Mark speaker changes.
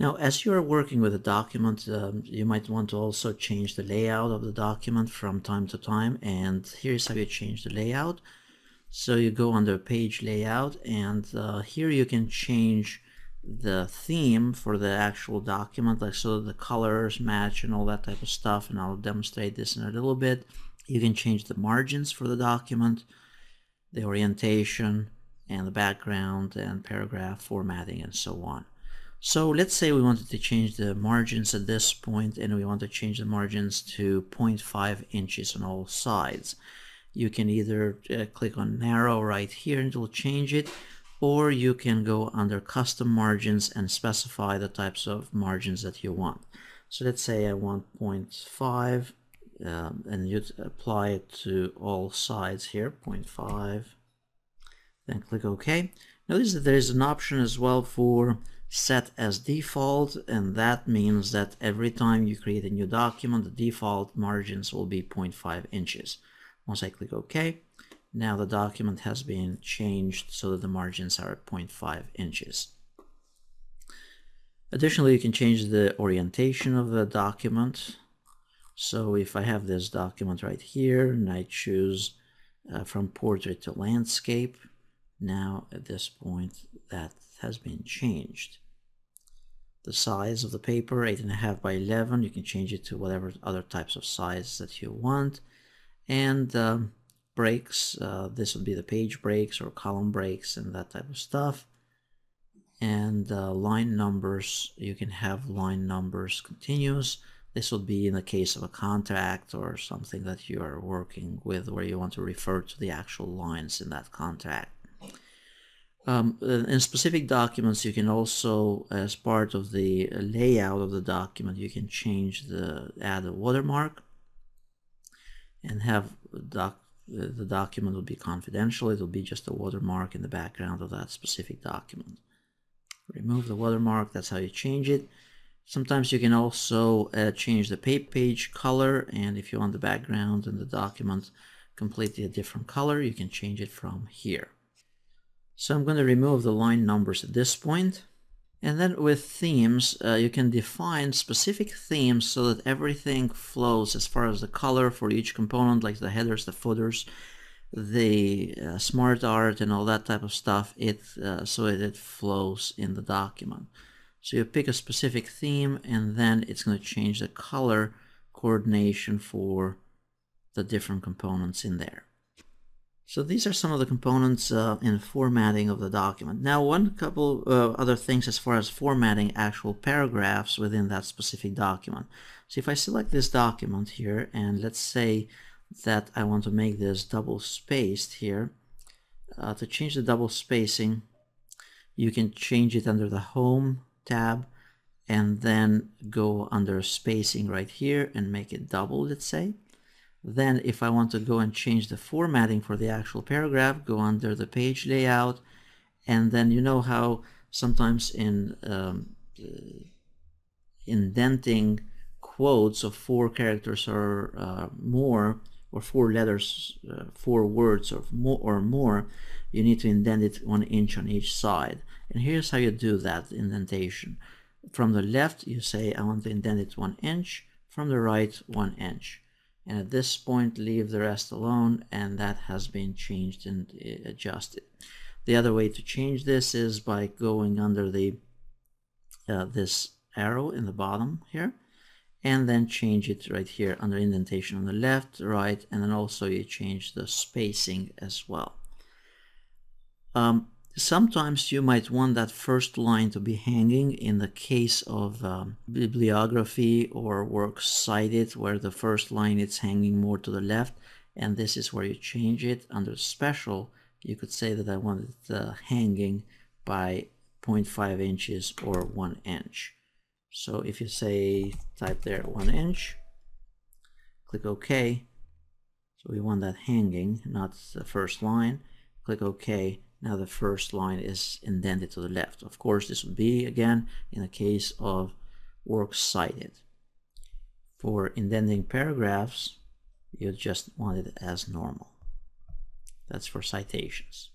Speaker 1: Now, as you are working with a document, you might want to also change the layout of the document from time to time, and here's how you change the layout. So you go under page layout, and here you can change the theme for the actual document, like so the colors match and all that type of stuff, and I'll demonstrate this in a little bit. You can change the margins for the document, the orientation, and the background, and paragraph formatting, and so on. So let's say we wanted to change the margins at this point, and we want to change the margins to 0.5 inches on all sides. You can either click on narrow right here and it will change it, or you can go under custom margins and specify the types of margins that you want. So let's say I want 0.5, and you'd apply it to all sides here, 0.5, then click OK. Notice that there is an option as well for set as default, and that means that every time you create a new document, the default margins will be 0.5 inches. Once I click OK, now the document has been changed so that the margins are at 0.5 inches. Additionally, you can change the orientation of the document. So if I have this document right here and I choose from portrait to landscape, now at this point that has been changed. The size of the paper, 8.5 by 11, you can change it to whatever other types of size that you want. And breaks, this would be the page breaks or column breaks and that type of stuff. And line numbers, you can have line numbers continuous. This would be in the case of a contract or something that you are working with where you want to refer to the actual lines in that contract. In specific documents, you can also, as part of the layout of the document, you can change add a watermark and have the document will be confidential. It will be just a watermark in the background of that specific document. Remove the watermark, that's how you change it. Sometimes you can also change the page color, and if you want the background and the document completely a different color, you can change it from here. So I'm going to remove the line numbers at this point. And then with themes, you can define specific themes so that everything flows as far as the color for each component, like the headers, the footers, the smart art and all that type of stuff, so it flows in the document. So you pick a specific theme, and then it's going to change the color coordination for the different components in there. So these are some of the components in formatting of the document. Now, one couple other things as far as formatting actual paragraphs within that specific document. So if I select this document here, and let's say that I want to make this double spaced here, to change the double spacing, you can change it under the Home tab, and then go under spacing right here and make it double, let's say. Then if I want to go and change the formatting for the actual paragraph, go under the page layout, and then you know how sometimes in indenting quotes of 4 characters or more, or 4 letters, 4 words or more, you need to indent it 1 inch on each side. And here's how you do that indentation. From the left, you say I want to indent it 1 inch, from the right 1 inch. And at this point, leave the rest alone, and that has been changed and adjusted. The other way to change this is by going under the this arrow in the bottom here, and then change it right here under indentation on the left, right, and then also you change the spacing as well. Sometimes you might want that first line to be hanging in the case of bibliography or works cited, where the first line is hanging more to the left, and this is where you change it. Under special, you could say that I want it hanging by 0.5 inches or 1 inch. So if you say, type there 1 inch, click OK. So we want that hanging, not the first line. Click OK. Now the first line is indented to the left. Of course, this would be, again, in the case of works cited. For indenting paragraphs, you just want it as normal. That's for citations.